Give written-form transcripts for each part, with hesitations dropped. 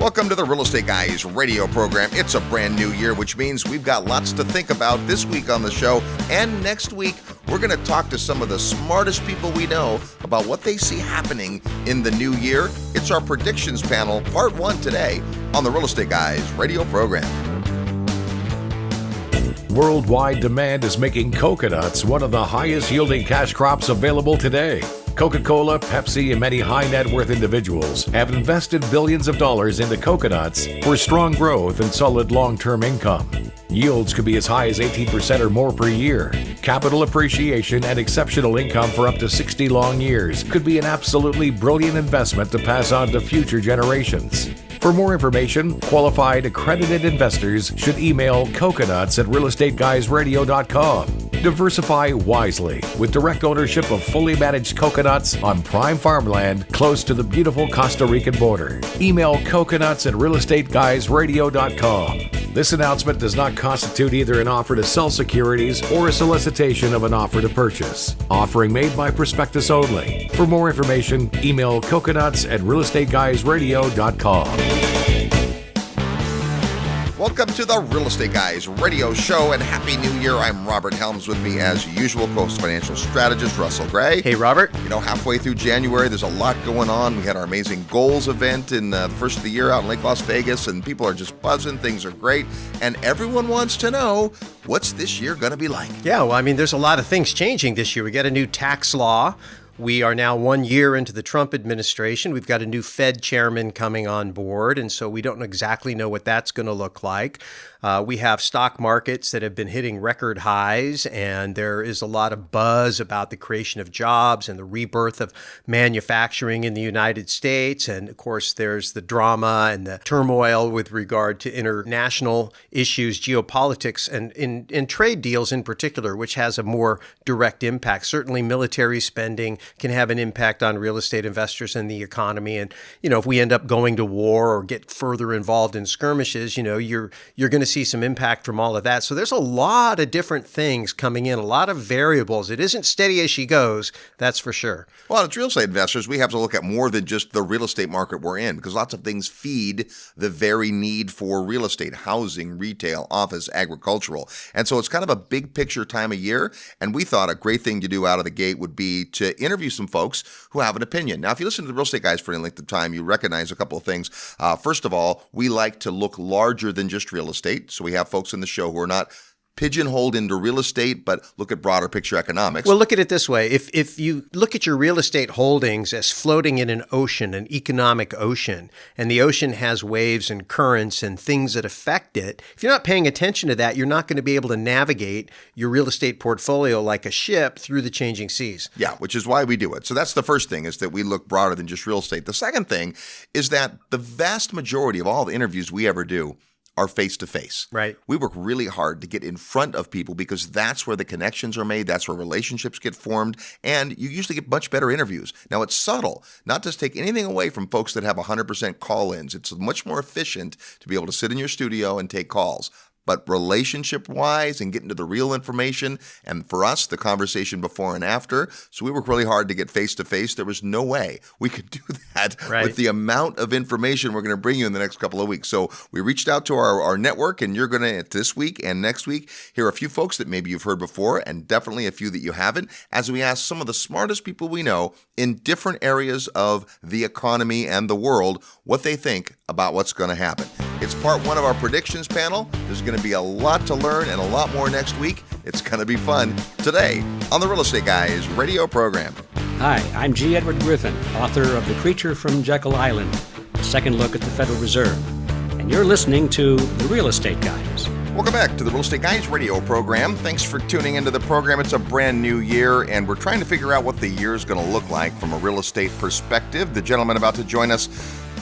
Welcome to the Real Estate Guys radio program. It's a brand new year, which means we've got lots to think about this week on the show. And next week, we're going to talk to some of the smartest people we know about what they see happening in the new year. It's our predictions panel, part 1 today on the Real Estate Guys radio program. Worldwide demand is making coconuts one of the highest yielding cash crops available today. Coca-Cola, Pepsi, and many high net worth individuals have invested billions of dollars into coconuts for strong growth and solid long-term income. Yields could be as high as 18% or more per year. Capital appreciation and exceptional income for up to 60 long years could be an absolutely brilliant investment to pass on to future generations. For more information, qualified accredited investors should email coconuts@realestateguysradio.com. Diversify wisely with direct ownership of fully managed coconuts on prime farmland close to the beautiful Costa Rican border. Email coconuts@realestateguysradio.com. This announcement does not constitute either an offer to sell securities or a solicitation of an offer to purchase. Offering made by prospectus only. For more information, email coconuts@realestateguysradio.com. Welcome to the Real Estate Guys radio show, and Happy New Year. I'm Robert Helms, with me as usual, co-host financial strategist Russell Gray. Hey, Robert. You know, halfway through January, there's a lot going on. We had our amazing goals event in the first of the year out in Lake Las Vegas, and people are just buzzing. Things are great, and everyone wants to know, what's this year going to be like? Yeah, well, I mean, there's a lot of things changing this year. We got a new tax law. We are now 1 year into the Trump administration. We've got a new Fed chairman coming on board, and so we don't exactly know what that's going to look like. We have stock markets that have been hitting record highs, and there is a lot of buzz about the creation of jobs and the rebirth of manufacturing in the United States. And of course, there's the drama and the turmoil with regard to international issues, geopolitics, and in trade deals in particular, which has a more direct impact. Certainly, military spending can have an impact on real estate investors and the economy. And, you know, if we end up going to war or get further involved in skirmishes, you know, you're going to see some impact from all of that. So there's a lot of different things coming in, a lot of variables. It isn't steady as she goes, that's for sure. Well, as real estate investors, we have to look at more than just the real estate market we're in, because lots of things feed the very need for real estate: housing, retail, office, agricultural. And so it's kind of a big picture time of year. And we thought a great thing to do out of the gate would be to interview some folks who have an opinion. Now, if you listen to the Real Estate Guys for any length of time, you recognize a couple of things. First of all, we like to look larger than just real estate. So we have folks in the show who are not pigeonholed into real estate, but look at broader picture economics. Well, look at it this way. If you look at your real estate holdings as floating in an ocean, an economic ocean, and the ocean has waves and currents and things that affect it, if you're not paying attention to that, you're not going to be able to navigate your real estate portfolio like a ship through the changing seas. Yeah, which is why we do it. So that's the first thing, is that we look broader than just real estate. The second thing is that the vast majority of all the interviews we ever do are face-to-face. Right. We work really hard to get in front of people, because that's where the connections are made, that's where relationships get formed, and you usually get much better interviews. Now, it's subtle, not to take anything away from folks that have 100% call-ins. It's much more efficient to be able to sit in your studio and take calls. But relationship-wise and getting to the real information, and for us, the conversation before and after. So we work really hard to get face-to-face. There was no way we could do that with the amount of information we're going to bring you in the next couple of weeks. So we reached out to our network, and you're going to, this week and next week, hear a few folks that maybe you've heard before, and definitely a few that you haven't, as we ask some of the smartest people we know in different areas of the economy and the world what they think about what's going to happen. It's part 1 of our predictions panel. There's going to be a lot to learn and a lot more next week. It's going to be fun today on the Real Estate Guys radio program. Hi, I'm G. Edward Griffin, author of The Creature from Jekyll Island, a second look at the Federal Reserve. And you're listening to The Real Estate Guys. Welcome back to the Real Estate Guys radio program. Thanks for tuning into the program. It's a brand new year, and we're trying to figure out what the year is going to look like from a real estate perspective. The gentleman about to join us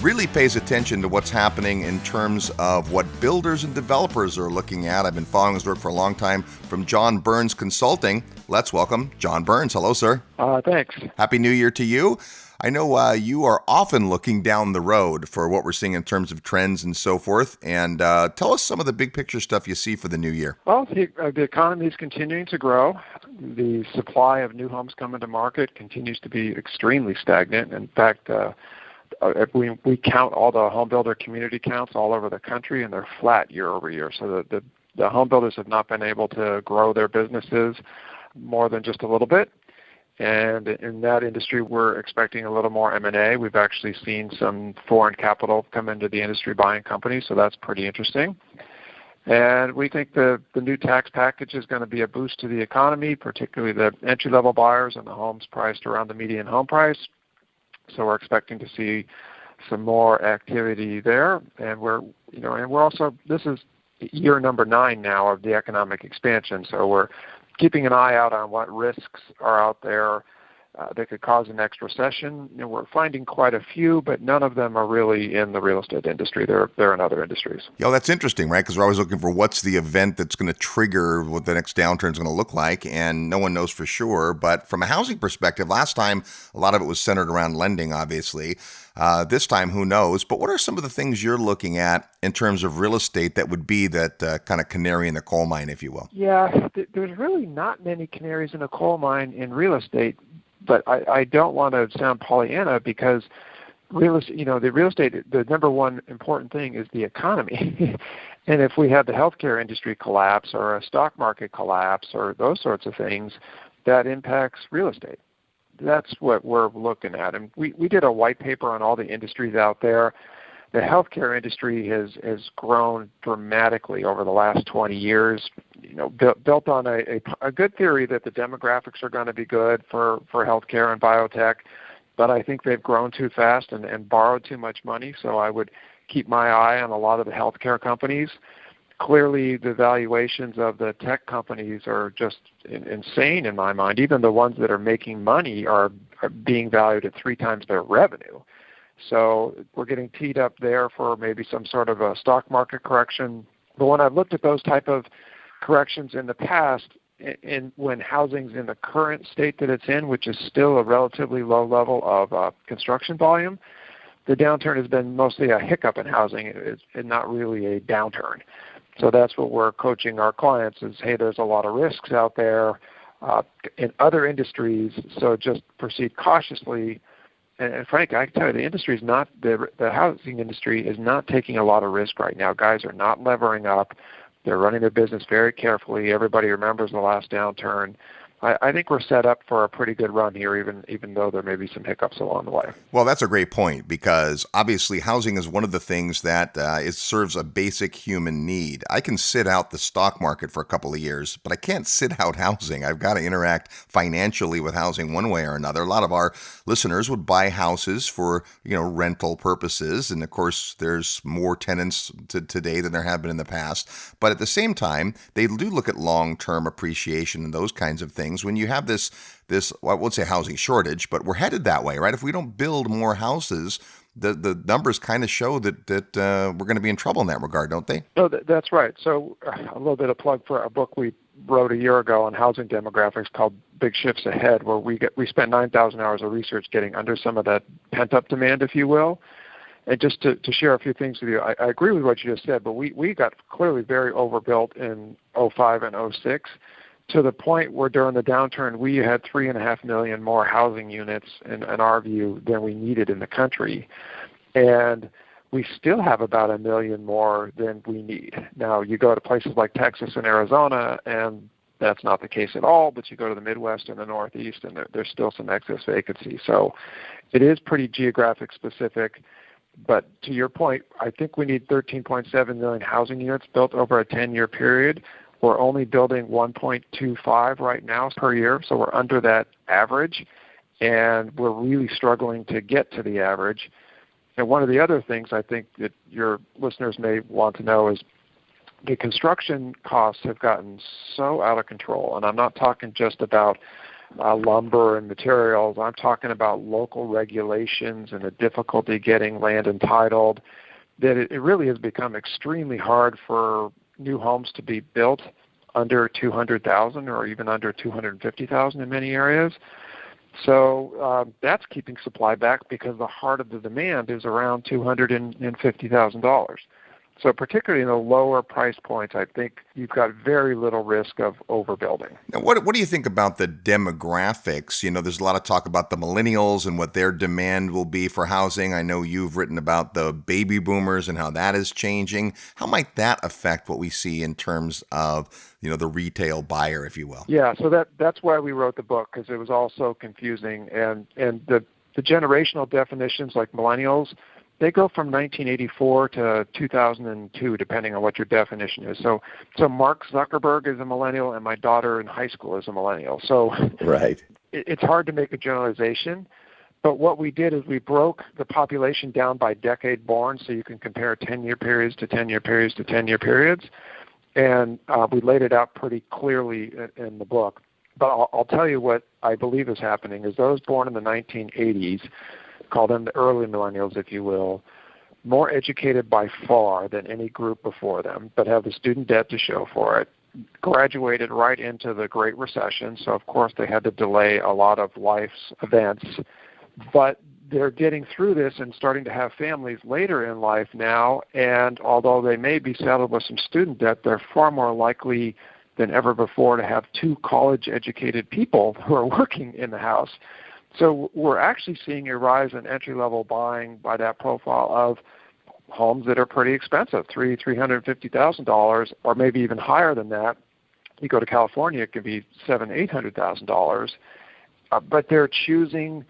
really pays attention to what's happening in terms of what builders and developers are looking at. I've been following his work for a long time from John Burns Consulting. Let's welcome John Burns. Hello, sir. Thanks. Happy New Year to you. I know you are often looking down the road for what we're seeing in terms of trends and so forth. And tell us some of the big picture stuff you see for the new year. Well, the economy is continuing to grow. The supply of new homes coming to market continues to be extremely stagnant. In fact, if we count all the home builder community counts all over the country, and they're flat year over year. So the home builders have not been able to grow their businesses more than just a little bit. And in that industry, we're expecting a little more M&A. We've actually seen some foreign capital come into the industry buying companies, so that's pretty interesting. And we think the new tax package is going to be a boost to the economy, particularly the entry-level buyers and the homes priced around the median home price. So we're expecting to see some more activity there. And we're also, this is year number 9 now of the economic expansion. So we're keeping an eye out on what risks are out there that could cause the next recession. We're finding quite a few, but none of them are really in the real estate industry. They're in other industries. Yeah, that's interesting, right? Because we're always looking for what's the event that's going to trigger what the next downturn is going to look like, and no one knows for sure. But from a housing perspective, last time a lot of it was centered around lending, obviously. This time, who knows? But what are some of the things you're looking at in terms of real estate that would be that kind of canary in the coal mine, if you will? Yeah, there's really not many canaries in a coal mine in real estate. But I don't want to sound Pollyanna, because the real estate, the number one important thing is the economy. And if we have the healthcare industry collapse or a stock market collapse or those sorts of things, that impacts real estate. That's what we're looking at. And we did a white paper on all the industries out there. The healthcare industry has grown dramatically over the last 20 years, built on a good theory that the demographics are going to be good for healthcare and biotech, but I think they've grown too fast and borrowed too much money, so I would keep my eye on a lot of the healthcare companies. Clearly, the valuations of the tech companies are just insane in my mind. Even the ones that are making money are being valued at 3 times their revenue. So we're getting teed up there for maybe some sort of a stock market correction. But when I've looked at those type of corrections in the past, and when housing's in the current state that it's in, which is still a relatively low level of construction volume, the downturn has been mostly a hiccup in housing and not really a downturn. So that's what we're coaching our clients is, hey, there's a lot of risks out there in other industries, so just proceed cautiously. And Frank, I can tell you, the industry is not the housing industry is not taking a lot of risk right now. Guys are not levering up; they're running their business very carefully. Everybody remembers the last downturn. I think we're set up for a pretty good run here, even though there may be some hiccups along the way. Well, that's a great point, because obviously housing is one of the things that it serves a basic human need. I can sit out the stock market for a couple of years, but I can't sit out housing. I've got to interact financially with housing one way or another. A lot of our listeners would buy houses for rental purposes, and of course, there's more tenants today than there have been in the past. But at the same time, they do look at long-term appreciation and those kinds of things. When you have this, well, I won't say housing shortage, but we're headed that way, right? If we don't build more houses, the numbers kind of show that we're going to be in trouble in that regard, don't they? No, that's right. So a little bit of plug for a book we wrote a year ago on housing demographics called Big Shifts Ahead, where we spent 9,000 hours of research getting under some of that pent-up demand, if you will. And just to share a few things with you, I agree with what you just said, but we got clearly very overbuilt in 05 and 06. To the point where during the downturn we had 3.5 million more housing units, in our view, than we needed in the country. And we still have about 1 million more than we need. Now, you go to places like Texas and Arizona, and that's not the case at all, but you go to the Midwest and the Northeast, and there's still some excess vacancy. So it is pretty geographic specific. But to your point, I think we need 13.7 million housing units built over a 10-year period. We're only building 1.25 right now per year, so we're under that average, and we're really struggling to get to the average. And one of the other things I think that your listeners may want to know is the construction costs have gotten so out of control, and I'm not talking just about lumber and materials. I'm talking about local regulations and the difficulty getting land entitled, that it really has become extremely hard for new homes to be built under 200,000 or even under 250,000 in many areas. So that's keeping supply back, because the heart of the demand is around $250,000. So particularly in the lower price points, I think you've got very little risk of overbuilding. Now, what do you think about the demographics? There's a lot of talk about the millennials and what their demand will be for housing. I know you've written about the baby boomers and how that is changing. How might that affect what we see in terms of, the retail buyer, if you will? Yeah, so that's why we wrote the book, because it was all so confusing. And the generational definitions like millennials, they go from 1984 to 2002, depending on what your definition is. So Mark Zuckerberg is a millennial, and my daughter in high school is a millennial. So right, it's hard to make a generalization. But what we did is we broke the population down by decade born, so you can compare 10-year periods to 10-year periods to 10-year periods. And we laid it out pretty clearly in the book. But I'll tell you what I believe is happening is those born in the 1980s, call them the early millennials, if you will, more educated by far than any group before them, but have the student debt to show for it, graduated right into the Great Recession, so of course they had to delay a lot of life's events, but they're getting through this and starting to have families later in life now, and although they may be saddled with some student debt, they're far more likely than ever before to have two college-educated people who are working in the house. So we're actually seeing a rise in entry-level buying by that profile of homes that are pretty expensive, $350,000, or maybe even higher than that. You go to California, it could be $700,000-$800,000. But they're choosing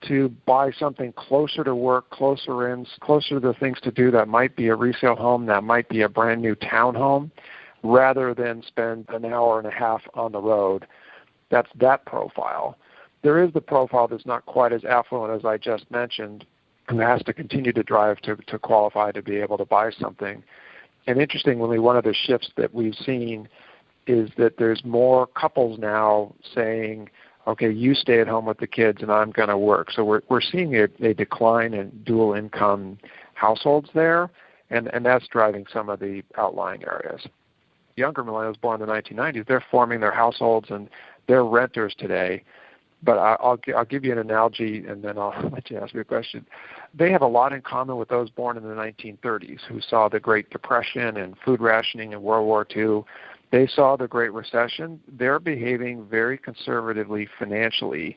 to buy something closer to work, closer to the things to do. That might be a resale home, that might be a brand new townhome, rather than spend an hour and a half on the road. That's that profile. There is the profile that's not quite as affluent as I just mentioned, who has to continue to drive to qualify to be able to buy something. And interestingly, one of the shifts that we've seen is that there's more couples now saying, okay, you stay at home with the kids and I'm going to work. So we're seeing a decline in dual income households there, and that's driving some of the outlying areas. Younger millennials born in the 1990s, they're forming their households and they're renters today. But I'll give you an analogy, and then I'll let you ask me a question. They have a lot in common with those born in the 1930s who saw the Great Depression and food rationing in World War II. They saw the Great Recession. They're behaving very conservatively financially,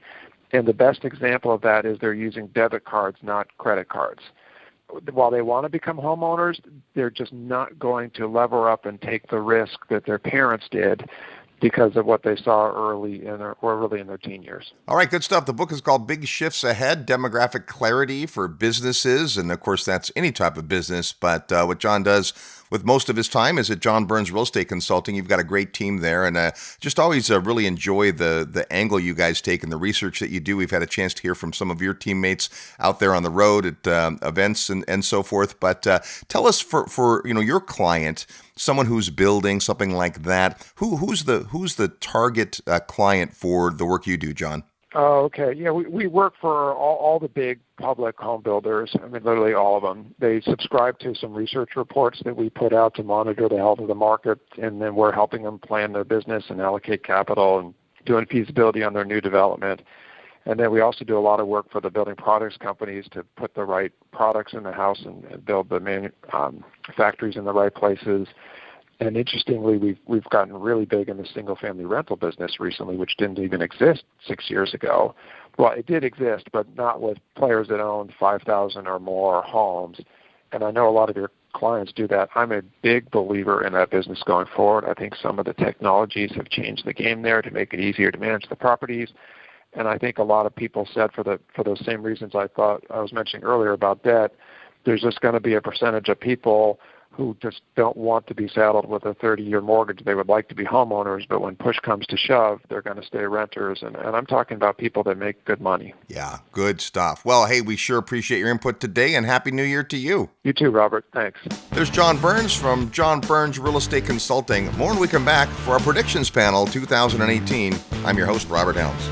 and the best example of that is they're using debit cards, not credit cards. While they want to become homeowners, they're just not going to lever up and take the risk that their parents did because of what they saw early in their teen years. All right, good stuff. The book is called Big Shifts Ahead, Demographic Clarity for Businesses. And of course, that's any type of business. But what John does with most of his time is at John Burns Real Estate Consulting. You've got a great team there, and just always really enjoy the angle you guys take and the research that you do. We've had a chance to hear from some of your teammates out there on the road at events and so forth. But tell us for your client, someone who's building something like that, who's the target client for the work you do, John? Oh, okay. Yeah, we work for all the big public home builders. I mean, literally all of them. They subscribe to some research reports that we put out to monitor the health of the market, and then we're helping them plan their business and allocate capital and doing feasibility on their new development. And then we also do a lot of work for the building products companies to put the right products in the house and build the factories in the right places. And interestingly, we've gotten really big in the single-family rental business recently, which didn't even exist 6 years ago. Well, it did exist, but not with players that owned 5,000 or more homes. And I know a lot of your clients do that. I'm a big believer in that business going forward. I think some of the technologies have changed the game there to make it easier to manage the properties. And I think a lot of people said for those same reasons I was mentioning earlier about debt, there's just going to be a percentage of people who just don't want to be saddled with a 30-year mortgage. They would like to be homeowners, but when push comes to shove, they're going to stay renters. And I'm talking about people that make good money. Yeah, good stuff. Well, hey, we sure appreciate your input today, and Happy New Year to you. You too, Robert. Thanks. There's John Burns from John Burns Real Estate Consulting. More when we come back for our predictions panel 2018. I'm your host, Robert Helms.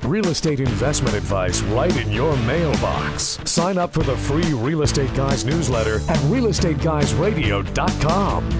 Real estate investment advice right in your mailbox. Sign up for the free Real Estate Guys newsletter at realestateguysradio.com.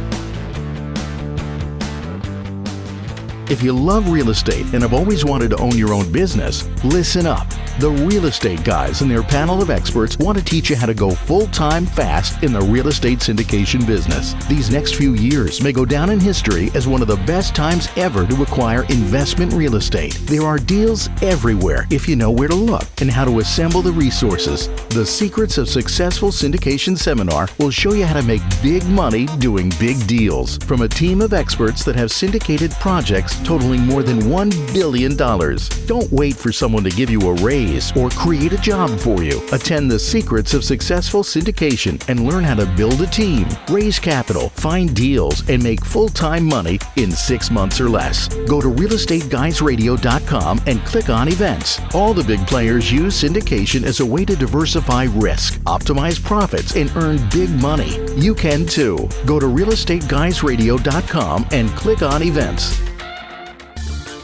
If you love real estate and have always wanted to own your own business, listen up. The Real Estate Guys and their panel of experts want to teach you how to go full-time fast in the real estate syndication business. These next few years may go down in history as one of the best times ever to acquire investment real estate. There are deals everywhere if you know where to look and how to assemble the resources. The Secrets of Successful Syndication seminar will show you how to make big money doing big deals from a team of experts that have syndicated projects totaling more than $1 billion. Don't wait for someone to give you a raise or create a job for you. Attend the Secrets of Successful Syndication and learn how to build a team, raise capital, find deals, and make full-time money in 6 months or less. Go to realestateguysradio.com and click on events. All the big players use syndication as a way to diversify risk, optimize profits, and earn big money. You can too. Go to realestateguysradio.com and click on events.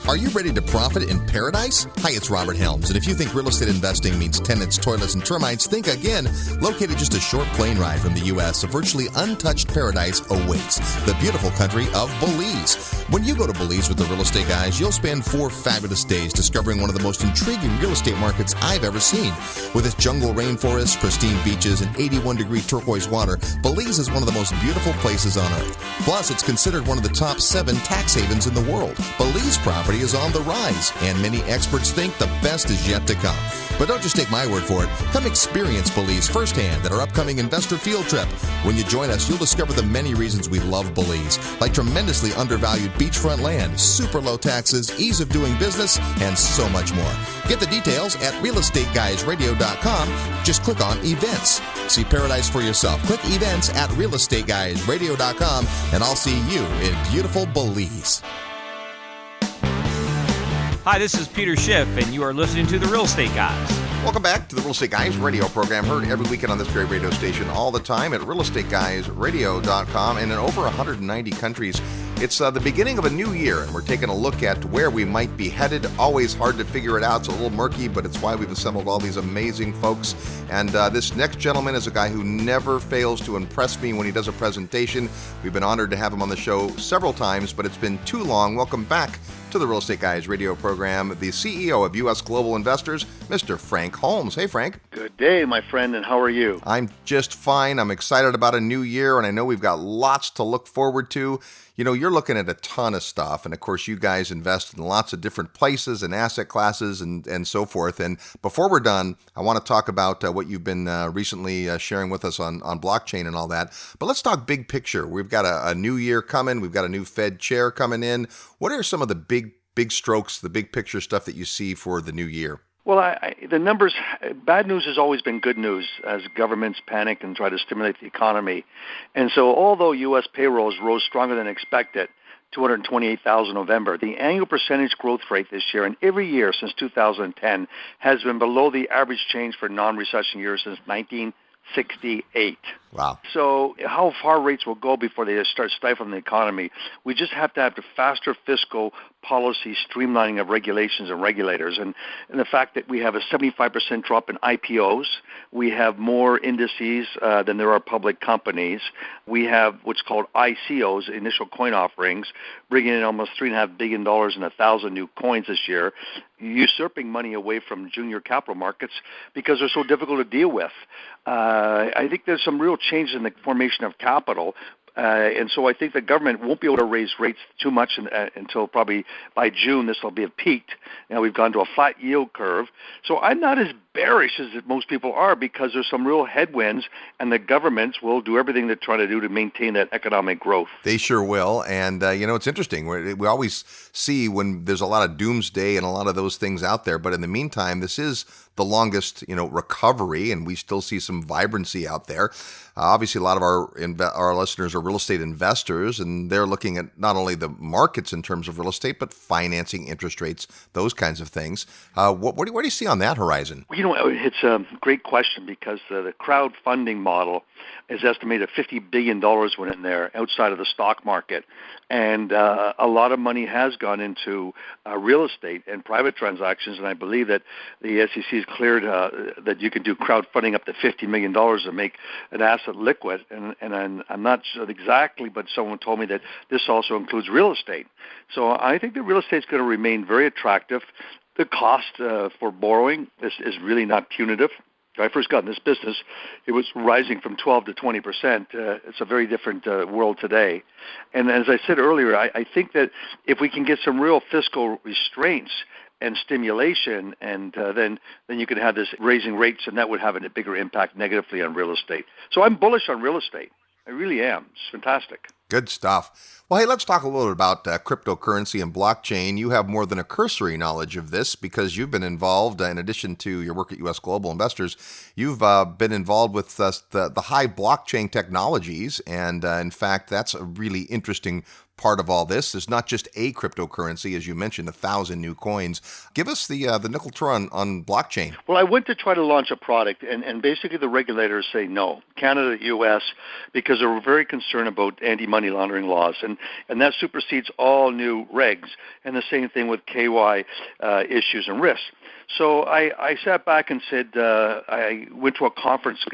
Are you ready to profit in paradise? Hi, it's Robert Helms, and if you think real estate investing means tenants, toilets, and termites, think again. Located just a short plane ride from the U.S., a virtually untouched paradise awaits, the beautiful country of Belize. When you go to Belize with the Real Estate Guys, you'll spend 4 fabulous days discovering one of the most intriguing real estate markets I've ever seen. With its jungle rainforests, pristine beaches, and 81-degree turquoise water, Belize is one of the most beautiful places on earth. Plus, it's considered one of the top 7 tax havens in the world. Belize property is on the rise, and many experts think the best is yet to come. But don't just take my word for it. Come experience Belize firsthand at our upcoming investor field trip. When you join us, you'll discover the many reasons we love Belize, like tremendously undervalued beachfront land, super low taxes, ease of doing business, and so much more. Get the details at realestateguysradio.com. Just click on events. See paradise for yourself. Click events at realestateguysradio.com, and I'll see you in beautiful Belize. Hi, this is Peter Schiff, and you are listening to The Real Estate Guys. Welcome back to the Real Estate Guys radio program, heard every weekend on this great radio station all the time at realestateguysradio.com and in over 190 countries. It's the beginning of a new year, and we're taking a look at where we might be headed. Always hard to figure it out. It's a little murky, but it's why we've assembled all these amazing folks. And this next gentleman is a guy who never fails to impress me when he does a presentation. We've been honored to have him on the show several times, but it's been too long. Welcome back to the Real Estate Guys radio program, the CEO of U.S. Global Investors, Mr. Frank Holmes. Hey, Frank. Good day, my friend, and how are you? I'm just fine. I'm excited about a new year, and I know we've got lots to look forward to. You know, you're looking at a ton of stuff, and of course, you guys invest in lots of different places and asset classes and so forth. And before we're done, I want to talk about what you've been recently sharing with us on blockchain and all that. But let's talk big picture. We've got a new year coming. We've got a new Fed chair coming in. What are some of the big strokes, the big picture stuff that you see for the new year? Well, the numbers, bad news has always been good news as governments panic and try to stimulate the economy. And so although U.S. payrolls rose stronger than expected, 228,000 November, the annual percentage growth rate this year and every year since 2010 has been below the average change for non-recession years since 1968. Wow. So how far rates will go before they start stifling the economy, we just have to have the faster fiscal policy streamlining of regulations and regulators. And the fact that we have a 75% drop in IPOs, we have more indices than there are public companies. We have what's called ICOs, initial coin offerings, bringing in almost $3.5 billion and 1,000 new coins this year, usurping money away from junior capital markets because they're so difficult to deal with. I think there's some real change in the formation of capital. And so I think the government won't be able to raise rates too much until probably by June. This will be peaked. Now we've gone to a flat yield curve. So I'm not as bearish as most people are because there's some real headwinds, and the governments will do everything they're trying to do to maintain that economic growth. They sure will. And, it's interesting. We always see when there's a lot of doomsday and a lot of those things out there. But in the meantime, this is the longest, recovery, and we still see some vibrancy out there. Obviously, a lot of our listeners are real estate investors, and they're looking at not only the markets in terms of real estate, but financing, interest rates, those kinds of things. What do you see on that horizon? It's a great question because the crowdfunding model is estimated $50 billion went in there outside of the stock market. And a lot of money has gone into real estate and private transactions. And I believe that the SEC has cleared that you can do crowdfunding up to $50 million to make an asset liquid. And I'm not sure exactly, but someone told me that this also includes real estate. So I think that real estate is going to remain very attractive. The cost for borrowing is really not punitive. When I first got in this business, it was rising from 12 to 20%. It's a very different world today. And as I said earlier, I think that if we can get some real fiscal restraints and stimulation, and then you could have this raising rates, and that would have a bigger impact negatively on real estate. So I'm bullish on real estate. I really am. It's fantastic. Good stuff. Well, hey, let's talk a little bit about cryptocurrency and blockchain. You have more than a cursory knowledge of this because you've been involved, in addition to your work at U.S. Global Investors, you've been involved with the Hive blockchain technologies. And in fact, that's a really interesting part of all this. There's not just a cryptocurrency, as you mentioned, 1,000 new coins. Give us the nickel tour on blockchain. Well, I went to try to launch a product, and basically the regulators say no, Canada, U.S., because they're very concerned about anti-money laundering laws, and that supersedes all new regs, and the same thing with KY issues and risks. So I sat back and said, I went to a conference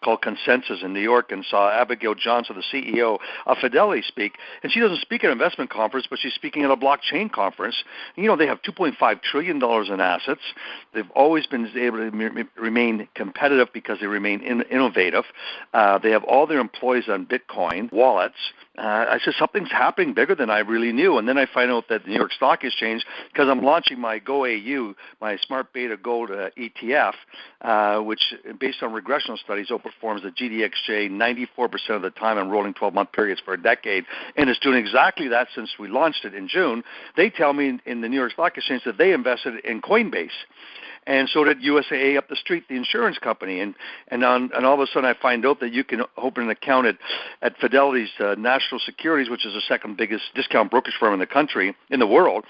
called Consensus in New York and saw Abigail Johnson, the CEO of Fidelity, speak. And she doesn't speak at an investment conference, but she's speaking at a blockchain conference. And, they have $2.5 trillion in assets. They've always been able to remain competitive because they remain innovative. They have all their employees on Bitcoin wallets. I said, something's happening bigger than I really knew. And then I find out that the New York Stock Exchange, because I'm launching my GoAU, my Smart Beta Gold ETF, which, based on regressional studies, outperforms the GDXJ 94% of the time on rolling 12-month periods for a decade, and it's doing exactly that since we launched it in June. They tell me in the New York Stock Exchange that they invested in Coinbase. And so did USAA up the street, the insurance company. And all of a sudden I find out that you can open an account at Fidelity's National Securities, which is the second biggest discount brokerage firm in the country, in the world.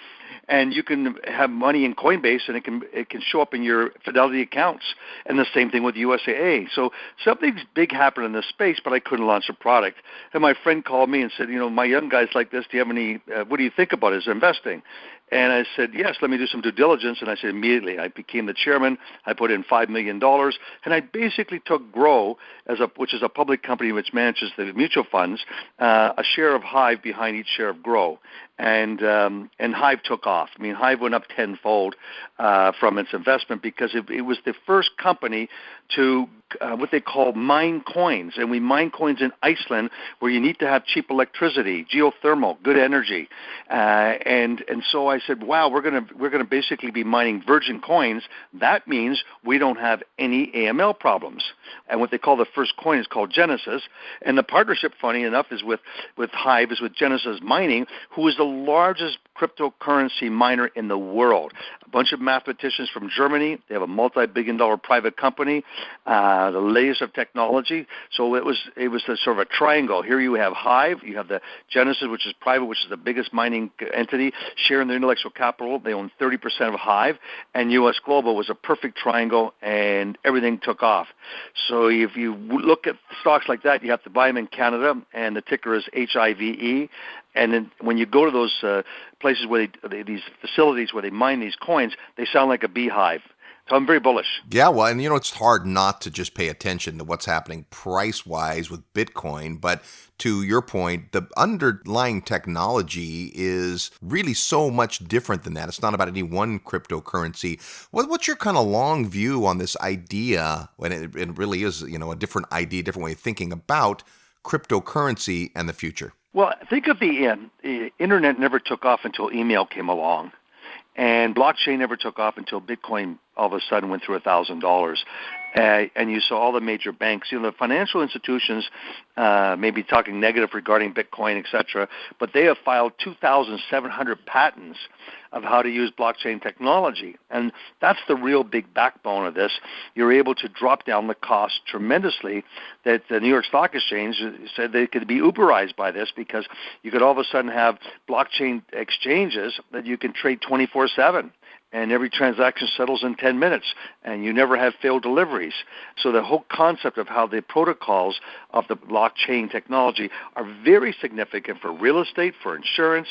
And you can have money in Coinbase, and it can show up in your Fidelity accounts. And the same thing with USAA. So something's big happened in this space, but I couldn't launch a product. And my friend called me and said, my young guy's like this. Do you have any? What do you think about his investing? And I said, yes, let me do some due diligence. And I said, immediately. I became the chairman. I put in $5 million. And I basically took Grow, which is a public company which manages the mutual funds, a share of Hive behind each share of Grow. And Hive took off. I mean, Hive went up tenfold from its investment because it was the first company to what they call mine coins. And we mine coins in Iceland where you need to have cheap electricity, geothermal, good energy. And so I said, wow, we're gonna basically be mining virgin coins. That means we don't have any AML problems. And what they call the first coin is called Genesis. And the partnership, funny enough, is with Hive, is with Genesis Mining, who is the largest cryptocurrency miner in the world. A bunch of mathematicians from Germany. They have a multi-billion-dollar private company, the latest of technology. So it was a sort of a triangle. Here you have Hive, you have the Genesis, which is private, which is the biggest mining entity, sharing their intellectual capital. They own 30% of Hive, and U.S. Global was a perfect triangle, and everything took off. So if you look at stocks like that, you have to buy them in Canada, and the ticker is HIVE. And then when you go to those places where these facilities where they mine these coins, they sound like a beehive. So I'm very bullish. Yeah, well, and it's hard not to just pay attention to what's happening price-wise with Bitcoin, but to your point, the underlying technology is really so much different than that. It's not about any one cryptocurrency. What's your kind of long view on this idea, when it really is, a different idea, different way of thinking about cryptocurrency and the future? Well, think of the internet never took off until email came along, and blockchain never took off until Bitcoin all of a sudden went through $1,000. And you saw all the major banks, the financial institutions may be talking negative regarding Bitcoin, et cetera, but they have filed 2,700 patents of how to use blockchain technology. And that's the real big backbone of this. You're able to drop down the cost tremendously, that the New York Stock Exchange said they could be Uberized by this, because you could all of a sudden have blockchain exchanges that you can trade 24/7. and every transaction settles in 10 minutes, and you never have failed deliveries. So the whole concept of how the protocols of the blockchain technology are very significant for real estate, for insurance.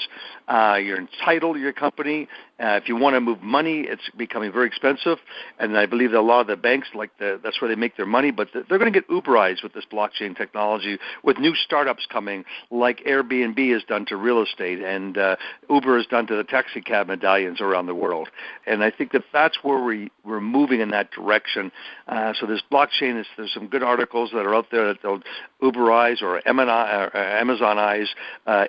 You're entitled to your company. If you want to move money, it's becoming very expensive, and I believe that a lot of the banks, that's where they make their money, but they're going to get Uberized with this blockchain technology, with new startups coming, like Airbnb has done to real estate, and Uber has done to the taxi cab medallions around the world. And I think that that's where we're moving in that direction. So this blockchain, there's some good articles that are out there that they'll Uberize or Amazonize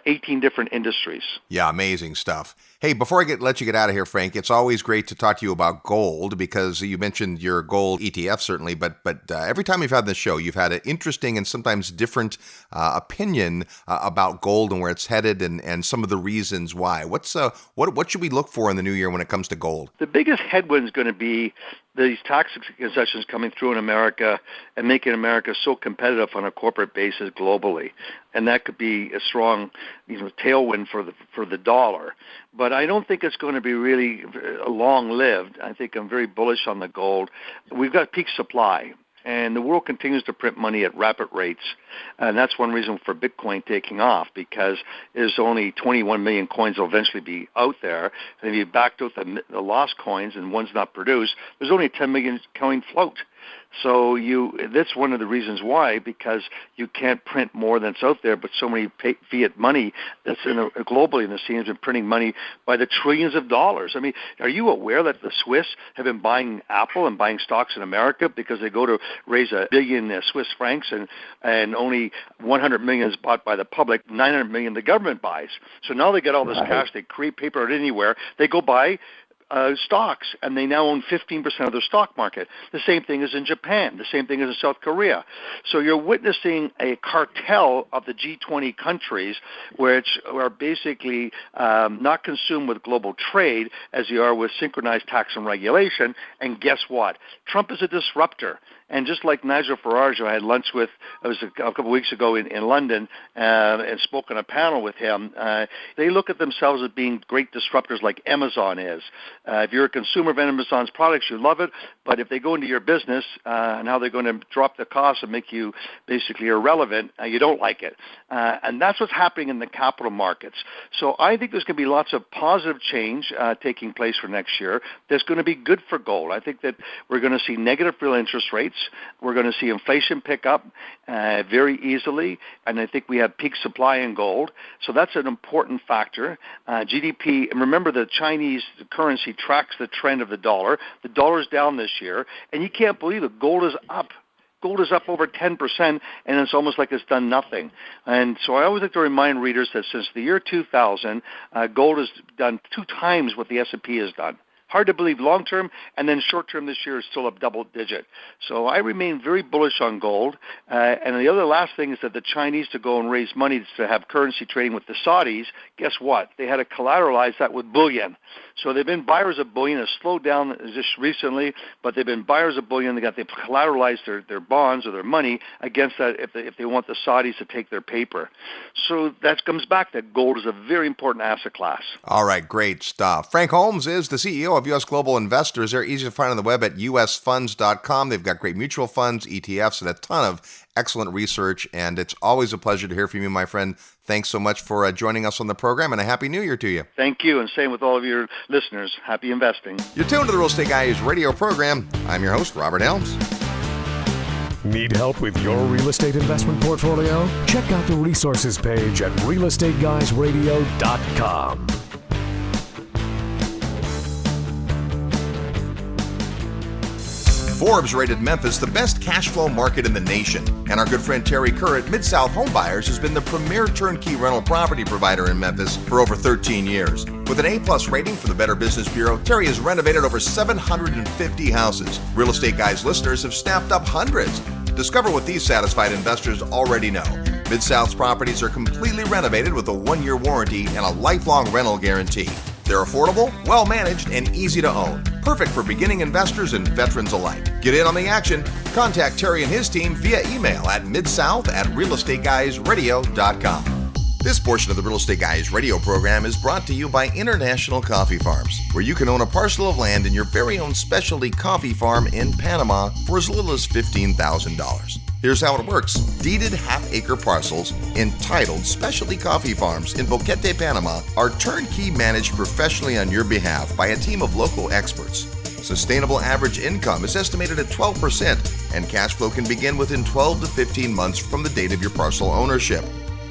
18 different industries. Yeah, amazing stuff. Hey, before I let you get out of here, Frank, it's always great to talk to you about gold, because you mentioned your gold ETF, certainly, but every time you've had this show, you've had an interesting and sometimes different opinion about gold and where it's headed, and some of the reasons why. What should we look for in the new year when it comes to gold? The biggest headwind is going to be these tax concessions coming through in America and making America so competitive on a corporate basis globally, and that could be a strong, tailwind for the dollar. But I don't think it's going to be really long-lived. I think I'm very bullish on the gold. We've got peak supply, and the world continues to print money at rapid rates, and that's one reason for Bitcoin taking off, because there's only 21 million coins will eventually be out there, and if you backed out the lost coins and one's not produced, there's only 10 million coin float. So that's one of the reasons why, because you can't print more than's out there, but so many fiat money that's globally in the scene has been printing money by the trillions of dollars. I mean, are you aware that the Swiss have been buying Apple and buying stocks in America because they go to raise $1 billion Swiss francs and only 100 million is bought by the public, 900 million the government buys. So now they get all this cash, they create paper anywhere, they go buy stocks, and they now own 15% of the stock market. The same thing is in Japan. The same thing is in South Korea. So you're witnessing a cartel of the G20 countries, which are basically not consumed with global trade as you are with synchronized tax and regulation. And guess what? Trump is a disruptor. And just like Nigel Farage, I had lunch with, it was a couple of weeks ago in London, and spoke on a panel with him. They look at themselves as being great disruptors like Amazon is. If you're a consumer of Amazon's products, you love it. But if they go into your business and how they're going to drop the cost and make you basically irrelevant, you don't like it. And that's what's happening in the capital markets. So I think there's going to be lots of positive change taking place for next year. That's going to be good for gold. I think that we're going to see negative real interest rates. We're going to see inflation pick up very easily, and I think we have peak supply in gold. So that's an important factor. GDP, and remember the Chinese currency tracks the trend of the dollar. The dollar is down this year, and you can't believe it. Gold is up. Gold is up over 10%, and it's almost like it's done nothing. And so I always like to remind readers that since the year 2000, gold has done 2 times what the S&P has done. Hard to believe long-term, and then short-term this year is still up double-digit. So I remain very bullish on gold. And the other last thing is that the Chinese to go and raise money to have currency trading with the Saudis, guess what? They had to collateralize that with bullion. So they've been buyers of bullion. It's slowed down just recently, but they've been buyers of bullion. They've collateralized their bonds or their money against that if they want the Saudis to take their paper. So that comes back that gold is a very important asset class. All right, great stuff. Frank Holmes is the CEO of U.S. Global Investors. They're easy to find on the web at usfunds.com. They've got great mutual funds, ETFs, and a ton of excellent research, and it's always a pleasure to hear from you, my friend. Thanks so much for joining us on the program, and a Happy New Year to you. Thank you, and same with all of your listeners. Happy investing. You're tuned to the Real Estate Guys radio program. I'm your host, Robert Helms. Need help with your real estate investment portfolio? Check out the resources page at realestateguysradio.com. Forbes rated Memphis the best cash flow market in the nation. And our good friend Terry Kerr at Mid-South Home Buyers has been the premier turnkey rental property provider in Memphis for over 13 years. With an A+ rating from the Better Business Bureau, Terry has renovated over 750 houses. Real Estate Guys listeners have snapped up hundreds. Discover what these satisfied investors already know. Mid-South's properties are completely renovated with a 1-year warranty and a lifelong rental guarantee. They're affordable, well-managed, and easy to own. Perfect for beginning investors and veterans alike. Get in on the action. Contact Terry and his team via email at midsouth@realestateguysradio.com. This portion of the Real Estate Guys radio program is brought to you by International Coffee Farms, where you can own a parcel of land in your very own specialty coffee farm in Panama for as little as $15,000. Here's how it works. Deeded half-acre parcels entitled Specialty Coffee Farms in Boquete, Panama are turnkey managed professionally on your behalf by a team of local experts. Sustainable average income is estimated at 12%, and cash flow can begin within 12 to 15 months from the date of your parcel ownership.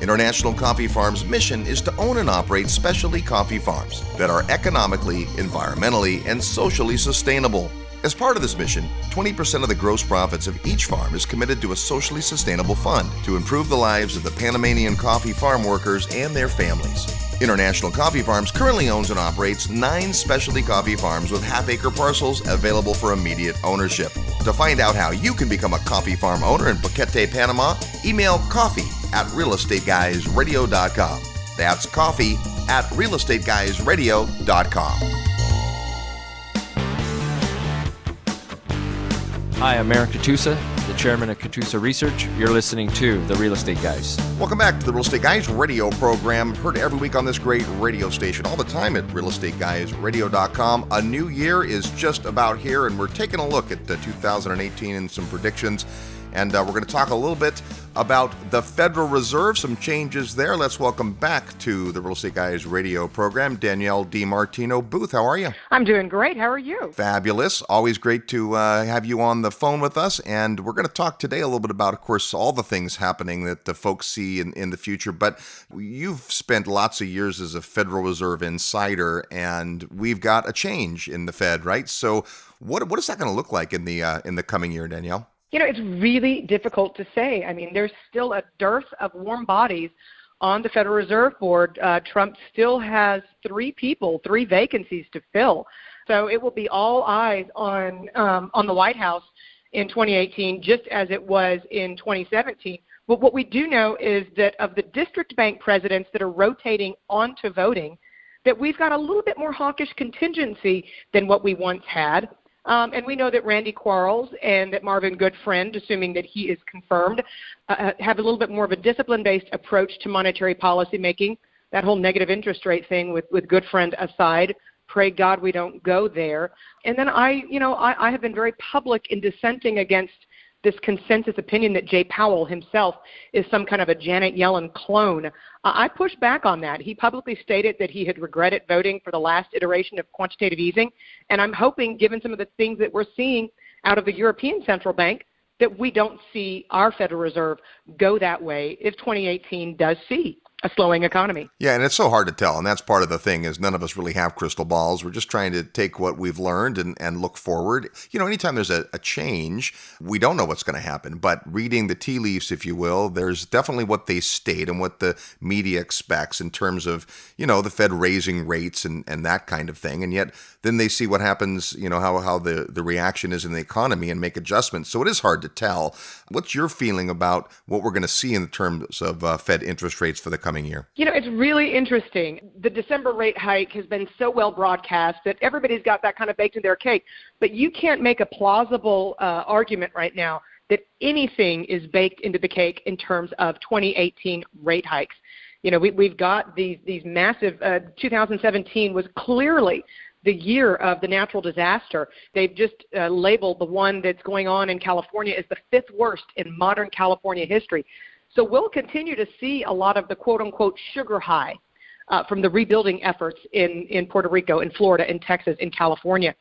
International Coffee Farms' mission is to own and operate specialty coffee farms that are economically, environmentally, and socially sustainable. As part of this mission, 20% of the gross profits of each farm is committed to a socially sustainable fund to improve the lives of the Panamanian coffee farm workers and their families. International Coffee Farms currently owns and operates 9 specialty coffee farms with half-acre parcels available for immediate ownership. To find out how you can become a coffee farm owner in Boquete, Panama, email coffee@realestateguysradio.com. That's coffee@realestateguysradio.com. Hi, I'm Aaron Katusa, the chairman of Katusa Research. You're listening to The Real Estate Guys. Welcome back to the Real Estate Guys radio program, heard every week on this great radio station, all the time at realestateguysradio.com. A new year is just about here, and we're taking a look at 2018 and some predictions. And we're going to talk a little bit about the Federal Reserve, some changes there. Let's welcome back to the Real Estate Guys radio program, Danielle DiMartino Booth. How are you? I'm doing great. How are you? Fabulous. Always great to have you on the phone with us. And we're going to talk today a little bit about, of course, all the things happening that the folks see in the future. But you've spent lots of years as a Federal Reserve insider, and we've got a change in the Fed, right? So what is that going to look like in the coming year, Danielle? You know, it's really difficult to say. I mean, there's still a dearth of warm bodies on the Federal Reserve Board. Trump still has 3 vacancies to fill. So it will be all eyes on the White House in 2018, just as it was in 2017. But what we do know is that of the district bank presidents that are rotating onto voting, that we've got a little bit more hawkish contingency than what we once had. And we know that Randy Quarles and that Marvin Goodfriend, assuming that he is confirmed, have a little bit more of a discipline-based approach to monetary policy making. That whole negative interest rate thing with Goodfriend aside, pray God we don't go there. And then I have been very public in dissenting against this consensus opinion that Jay Powell himself is some kind of a Janet Yellen clone. I pushed back on that. He publicly stated that he had regretted voting for the last iteration of quantitative easing, and I'm hoping, given some of the things that we're seeing out of the European Central Bank, that we don't see our Federal Reserve go that way if 2018 does see a slowing economy. Yeah, and it's so hard to tell, and that's part of the thing is none of us really have crystal balls. We're just trying to take what we've learned and look forward. You know, anytime there's a change, we don't know what's going to happen, but reading the tea leaves, if you will, there's definitely what they state and what the media expects in terms of, the Fed raising rates and that kind of thing, and yet then they see what happens, how the reaction is in the economy and make adjustments. So it is hard to tell. What's your feeling about what we're going to see in terms of Fed interest rates for the coming year? It's really interesting. The December rate hike has been so well broadcast that everybody's got that kind of baked in their cake. But you can't make a plausible argument right now that anything is baked into the cake in terms of 2018 rate hikes. We've got these massive, 2017 was clearly the year of the natural disaster. They've just labeled the one that's going on in California as the 5th worst in modern California history. So we'll continue to see a lot of the quote-unquote sugar high from the rebuilding efforts in Puerto Rico, in Florida, in Texas, in California.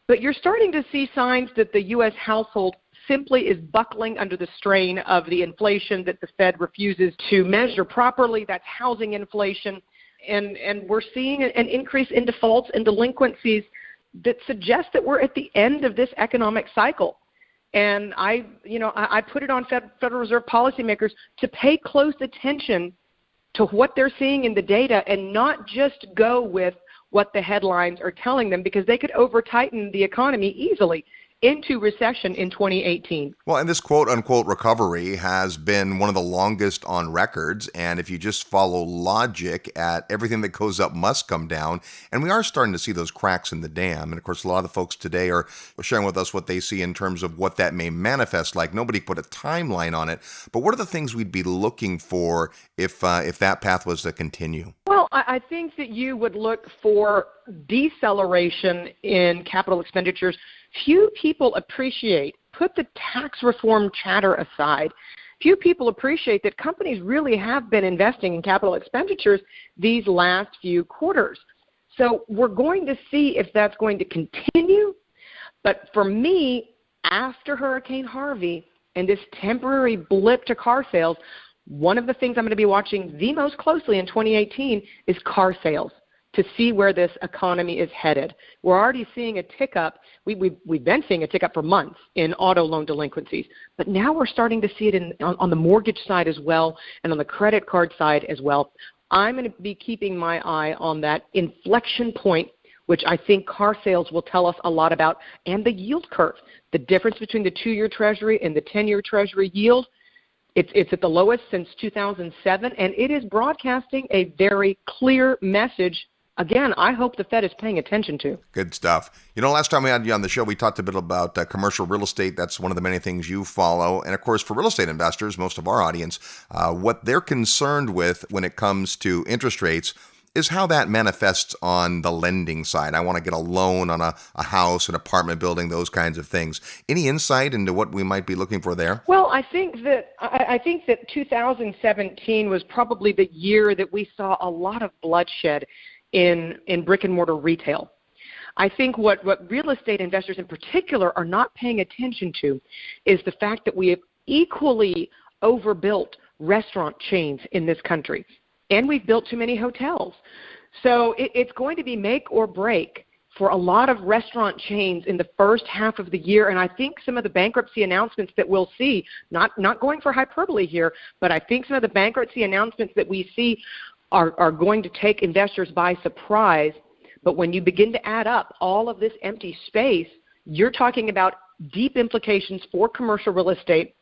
But you're starting to see signs that the U.S. household simply is buckling under the strain of the inflation that the Fed refuses to measure properly. That's housing inflation. And we're seeing an increase in defaults and delinquencies that suggest that we're at the end of this economic cycle. And I put it on Federal Reserve policymakers to pay close attention to what they're seeing in the data and not just go with what the headlines are telling them, because they could over-tighten the economy easily into recession in 2018. Well, and this quote-unquote recovery has been one of the longest on records, and if you just follow logic at everything that goes up must come down, and we are starting to see those cracks in the dam. And of course, a lot of the folks today are sharing with us what they see in terms of what that may manifest like. Nobody put a timeline on it, but what are the things we'd be looking for if that path was to continue? Well, I think that you would look for deceleration in capital expenditures. Few people appreciate, put the tax reform chatter aside, few people appreciate that companies really have been investing in capital expenditures these last few quarters. So we're going to see if that's going to continue. But for me, after Hurricane Harvey and this temporary blip to car sales, one of the things I'm going to be watching the most closely in 2018 is car sales, to see where this economy is headed. We're already seeing a tick up. We've been seeing a tick up for months in auto loan delinquencies, but now we're starting to see it on the mortgage side as well and on the credit card side as well. I'm going to be keeping my eye on that inflection point, which I think car sales will tell us a lot about, and the yield curve, the difference between the 2-year Treasury and the 10-year Treasury yield. It's at the lowest since 2007, and it is broadcasting a very clear message. Again, I hope the Fed is paying attention to. Good stuff. You know, last time we had you on the show, we talked a bit about commercial real estate. That's one of the many things you follow. And of course, for real estate investors, most of our audience, what they're concerned with when it comes to interest rates is how that manifests on the lending side. I want to get a loan on a house, an apartment building, those kinds of things. Any insight into what we might be looking for there? Well, I think that 2017 was probably the year that we saw a lot of bloodshed in brick and mortar retail. I think what real estate investors in particular are not paying attention to is the fact that we have equally overbuilt restaurant chains in this country, and we've built too many hotels. So it's going to be make or break for a lot of restaurant chains in the first half of the year, and I think some of the bankruptcy announcements that we'll see, not going for hyperbole here, but I think some of the bankruptcy announcements that we see are going to take investors by surprise. But when you begin to add up all of this empty space, you're talking about deep implications for commercial real estate,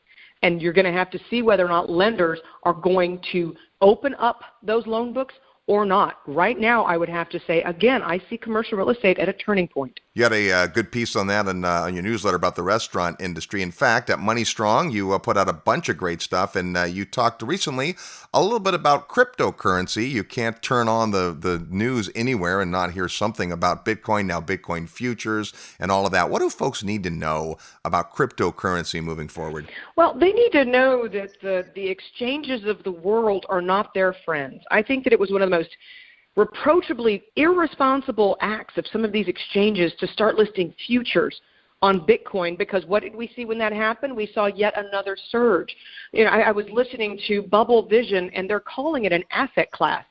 and you're going to have to see whether or not lenders are going to open up those loan books or not. Right now, I would have to say, again, I see commercial real estate at a turning point. You had a good piece on that on your newsletter about the restaurant industry. In fact, at Money Strong, you put out a bunch of great stuff, and you talked recently a little bit about cryptocurrency. You can't turn on the news anywhere and not hear something about Bitcoin, now Bitcoin futures, and all of that. What do folks need to know about cryptocurrency moving forward? Well, they need to know that the exchanges of the world are not their friends. I think that it was one of the most reproachably irresponsible acts of some of these exchanges to start listing futures on Bitcoin, because what did we see when that happened? We saw yet another surge. You know, I was listening to Bubble Vision, and they're calling it an asset class.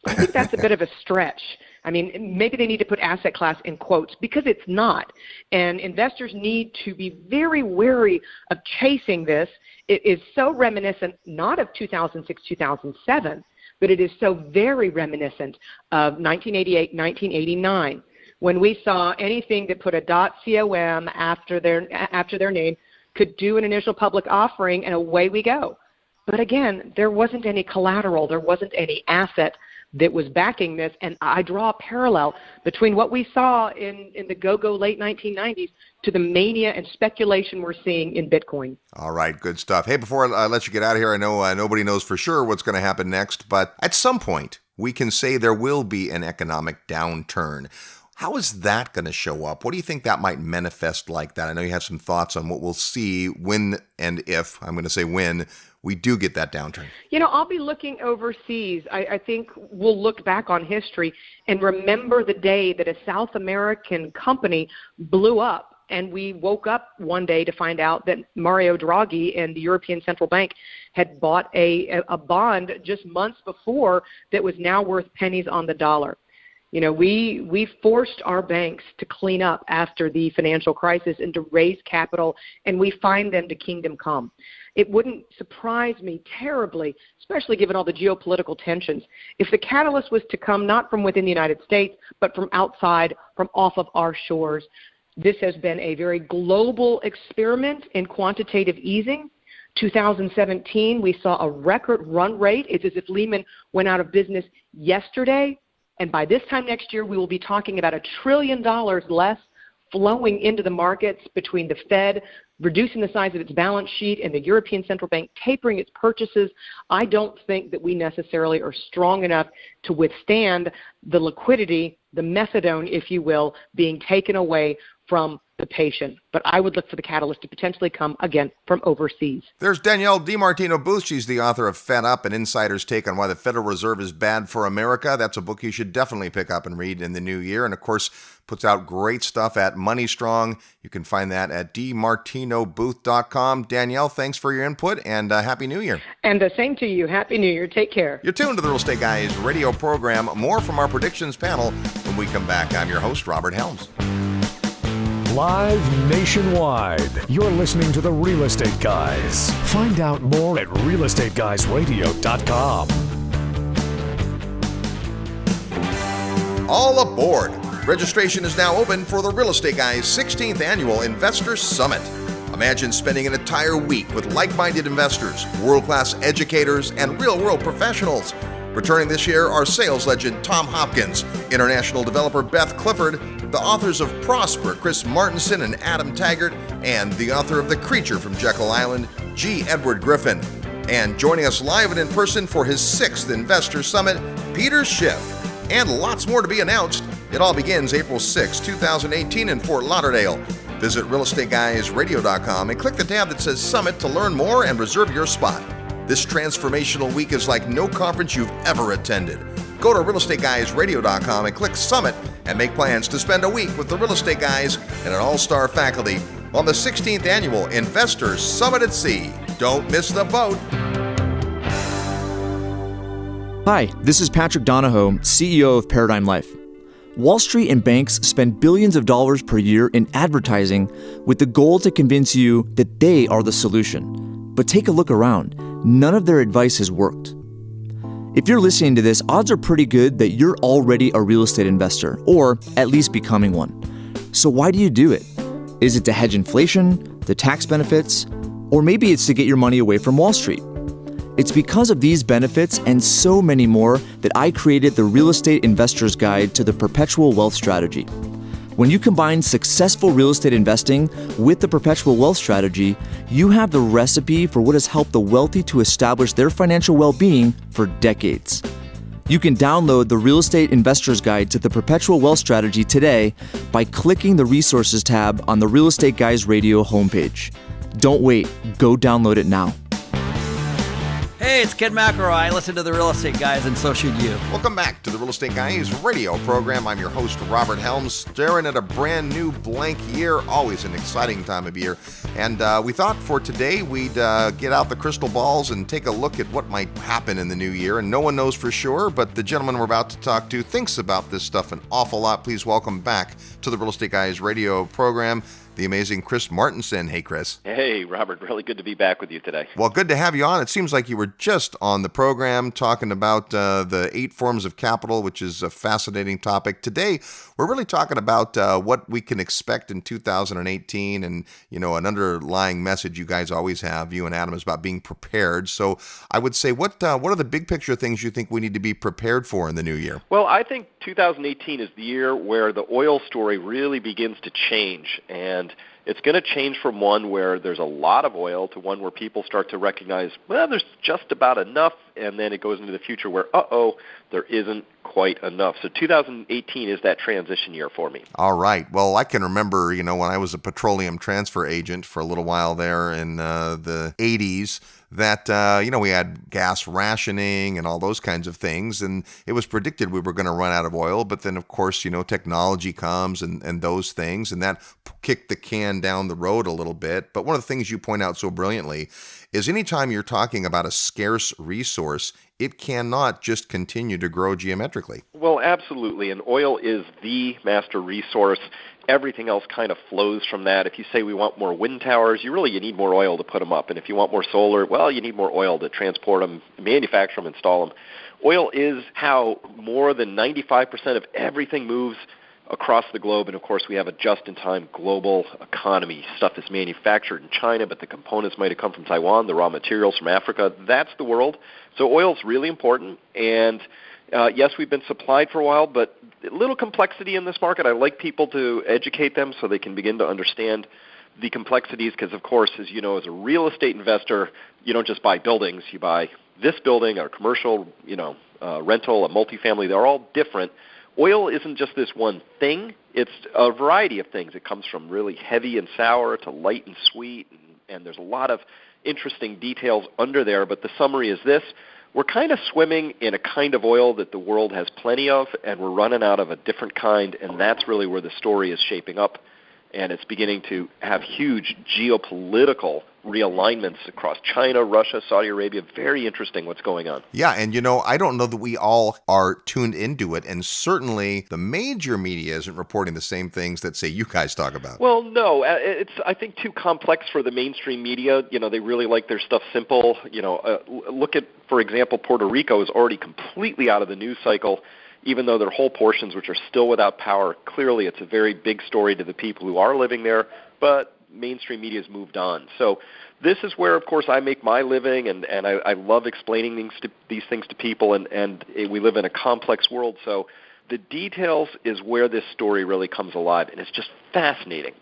I think that's a bit of a stretch. I mean, maybe they need to put asset class in quotes, because it's not. And investors need to be very wary of chasing this. It is so reminiscent, not of 2006, 2007, but it is so very reminiscent of 1988, 1989, when we saw anything that put a .com after their name could do an initial public offering, and away we go. But again, there wasn't any collateral, there wasn't any asset that was backing this, and I draw a parallel between what we saw in the go-go late 1990s to the mania and speculation we're seeing in Bitcoin. All right, good stuff. Hey, before I let you get out of here, I know nobody knows for sure what's going to happen next, but at some point, we can say there will be an economic downturn. How is that going to show up? What do you think that might manifest like that? I know you have some thoughts on what we'll see when and if, I'm going to say when, we do get that downturn. You know, I'll be looking overseas. I think we'll look back on history and remember the day that a South American company blew up, and we woke up one day to find out that Mario Draghi and the European Central Bank had bought a bond just months before that was now worth pennies on the dollar. You know, we forced our banks to clean up after the financial crisis and to raise capital, and we find them to kingdom come. It wouldn't surprise me terribly, especially given all the geopolitical tensions, if the catalyst was to come not from within the United States, but from outside, from off of our shores. This has been a very global experiment in quantitative easing. 2017, we saw a record run rate. It's as if Lehman went out of business yesterday. And by this time next year, we will be talking about $1 trillion less flowing into the markets between the Fed reducing the size of its balance sheet and the European Central Bank tapering its purchases. I don't think that we necessarily are strong enough to withstand the liquidity, the methadone, if you will, being taken away from the patient. But I would look for the catalyst to potentially come, again, from overseas. There's Danielle DiMartino Booth. She's the author of Fed Up, an insider's take on why the Federal Reserve is bad for America. That's a book you should definitely pick up and read in the new year. And, of course, puts out great stuff at Money Strong. You can find that at DiMartinoBooth.com. Danielle, thanks for your input, and Happy New Year. And the same to you. Happy New Year. Take care. You're tuned to the Real Estate Guys radio program. More from our predictions panel when we come back. I'm your host, Robert Helms. Live nationwide. You're listening to the Real Estate Guys. Find out more at realestateguysradio.com. All aboard. Registration is now open for the Real Estate Guys 16th Annual Investor Summit. Imagine spending an entire week with like-minded investors, world-class educators, and real-world professionals. Returning this year are sales legend Tom Hopkins, international developer Beth Clifford, the authors of Prosper, Chris Martenson and Adam Taggart, and the author of The Creature from Jekyll Island, G. Edward Griffin. And joining us live and in person for his 6th Investor Summit, Peter Schiff. And lots more to be announced. It all begins April 6, 2018 in Fort Lauderdale. Visit realestateguysradio.com and click the tab that says Summit to learn more and reserve your spot. This transformational week is like no conference you've ever attended. Go to realestateguysradio.com and click Summit and make plans to spend a week with the Real Estate Guys and an all-star faculty on the 16th Annual Investors Summit at Sea. Don't miss the boat. Hi, this is Patrick Donahoe, CEO of Paradigm Life. Wall Street and banks spend billions of dollars per year in advertising with the goal to convince you that they are the solution. But take a look around. None of their advice has worked. If you're listening to this, odds are pretty good that you're already a real estate investor, or at least becoming one. So why do you do it? Is it to hedge inflation, the tax benefits, or maybe it's to get your money away from Wall Street? It's because of these benefits and so many more that I created the Real Estate Investor's Guide to the Perpetual Wealth Strategy. When you combine successful real estate investing with the perpetual wealth strategy, you have the recipe for what has helped the wealthy to establish their financial well-being for decades. You can download the Real Estate Investor's Guide to the Perpetual Wealth Strategy today by clicking the Resources tab on the Real Estate Guys Radio homepage. Don't wait, go download it now. Hey, it's Ken McElroy. Listen to the Real Estate Guys, and so should you. Welcome back to the Real Estate Guys radio program. I'm your host, Robert Helms, staring at a brand new blank year. Always an exciting time of year. And we thought for today we'd get out the crystal balls and take a look at what might happen in the new year. And no one knows for sure, but the gentleman we're about to talk to thinks about this stuff an awful lot. Please welcome back to the Real Estate Guys radio program, the amazing Chris Martenson. Hey, Chris. Hey, Robert. Really good to be back with you today. Well, good to have you on. It seems like you were just on the program talking about the 8 forms of capital, which is a fascinating topic. Today, we're really talking about what we can expect in 2018, and, you know, an underlying message you guys always have, you and Adam, is about being prepared. So I would say, what are the big picture things you think we need to be prepared for in the new year? Well, I think 2018 is the year where the oil story really begins to change, and it's going to change from one where there's a lot of oil to one where people start to recognize, well, there's just about enough, and then it goes into the future where, there isn't quite enough. So 2018 is that transition year for me. All right. Well, I can remember, when I was a petroleum transfer agent for a little while there in the 80s, that, we had gas rationing and all those kinds of things, and it was predicted we were going to run out of oil. But then, of course, technology comes and those things, and that kicked the can down the road a little bit. But one of the things you point out so brilliantly is anytime you're talking about a scarce resource, it cannot just continue to grow geometrically. Well, absolutely, and oil is the master resource. Everything else kind of flows from that. If you say we want more wind towers, you need more oil to put them up. And if you want more solar, well, you need more oil to transport them, manufacture them, install them. Oil is how more than 95% of everything moves across the globe. And, of course, we have a just-in-time global economy. Stuff is manufactured in China, but the components might have come from Taiwan, the raw materials from Africa. That's the world. So oil is really important. And, yes, we've been supplied for a while, but a little complexity in this market. I like people to educate them so they can begin to understand the complexities because, of course, as you know, as a real estate investor, you don't just buy buildings. You buy this building or commercial, rental, a multifamily. They're all different. Oil isn't just this one thing. It's a variety of things. It comes from really heavy and sour to light and sweet, and there's a lot of interesting details under there. But the summary is this. We're kind of swimming in a kind of oil that the world has plenty of, and we're running out of a different kind, and that's really where the story is shaping up. And it's beginning to have huge geopolitical realignments across China, Russia, Saudi Arabia. Very interesting what's going on. Yeah, and I don't know that we all are tuned into it, and certainly the major media isn't reporting the same things that, say, you guys talk about. Well, no, it's, I think, too complex for the mainstream media. They really like their stuff simple. Look at, for example, Puerto Rico is already completely out of the news cycle. Even though there are whole portions which are still without power, clearly it's a very big story to the people who are living there, but mainstream media has moved on. So this is where, of course, I make my living, and I love explaining these things to people, and we live in a complex world. So the details is where this story really comes alive, and it's just fascinating.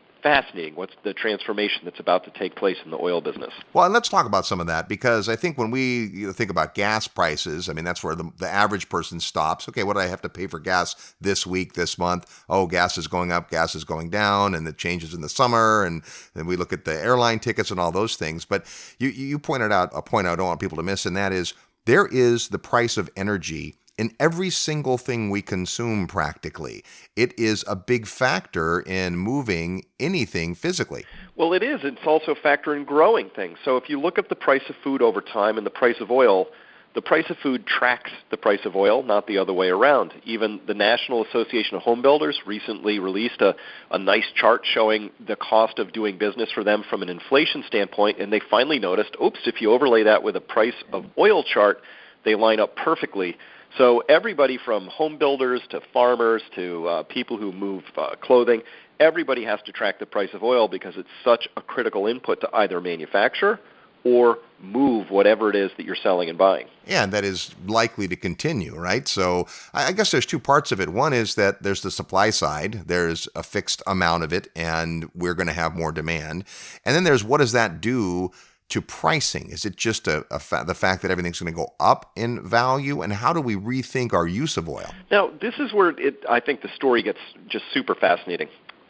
What's the transformation that's about to take place in the oil business. Well, and let's talk about some of that, because I think when we think about gas prices, I mean, that's where the average person stops. Okay, what do I have to pay for gas this week, this month? Oh, gas is going up, gas is going down, and it changes in the summer, and then we look at the airline tickets and all those things. But you pointed out a point I don't want people to miss, and that is there is the price of energy in every single thing we consume practically. It is a big factor in moving anything physically. Well, it is. It's also a factor in growing things. So if you look at the price of food over time and the price of oil, the price of food tracks the price of oil, not the other way around. Even the National Association of Home Builders recently released a nice chart showing the cost of doing business for them from an inflation standpoint, and they finally noticed, if you overlay that with a price of oil chart, they line up perfectly. So everybody from home builders to farmers to people who move clothing, everybody has to track the price of oil because it's such a critical input to either manufacture or move whatever it is that you're selling and buying. And that is likely to continue, right? So I guess there's two parts of it. One is that there's the supply side. There's a fixed amount of it, and we're going to have more demand. And then there's what does that do to pricing? Is it just the fact that everything's going to go up in value? And how do we rethink our use of oil? Now, this is where I think the story gets just super fascinating.